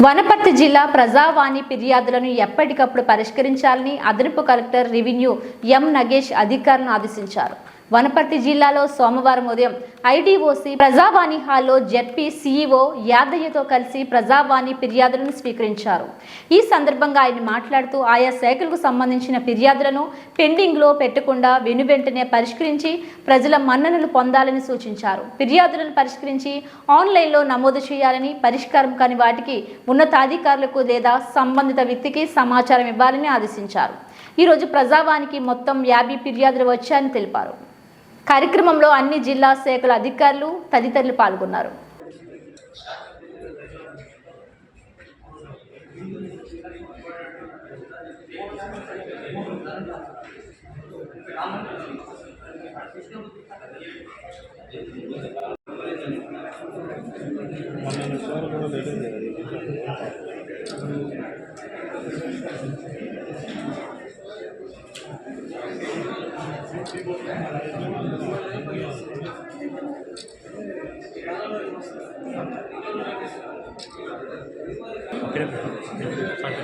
వనపర్తి జిల్లా ప్రజావాణి ఫిర్యాదులను ఎప్పటికప్పుడు పరిష్కరించాలని అదనపు కలెక్టర్ రెవెన్యూ ఎం నగేష్ అధికారులను ఆదేశించారు. వనపర్తి జిల్లాలో సోమవారం ఉదయం ఐడీఓసీ ప్రజావాణి హాల్లో జెడ్పీ సీఈఓ యాదయ్యతో కలిసి ప్రజావాణి ఫిర్యాదులను స్వీకరించారు. ఈ సందర్భంగా ఆయన మాట్లాడుతూ ఆయా శాఖలకు సంబంధించిన ఫిర్యాదులను పెండింగ్లో పెట్టకుండా వెనువెంటనే పరిష్కరించి ప్రజల మన్ననలు పొందాలని సూచించారు. ఫిర్యాదులను పరిష్కరించి ఆన్లైన్లో నమోదు చేయాలని, పరిష్కారం కాని వాటికి ఉన్నతాధికారులకు లేదా సంబంధిత వ్యక్తికి సమాచారం ఇవ్వాలని ఆదేశించారు. ఈరోజు ప్రజావానికి మొత్తం 50 ఫిర్యాదులు వచ్చాయని తెలిపారు. కార్యక్రమంలో అన్ని జిల్లా శాఖల అధికారులు తదితరులు పాల్గొన్నారు.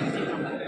Okay.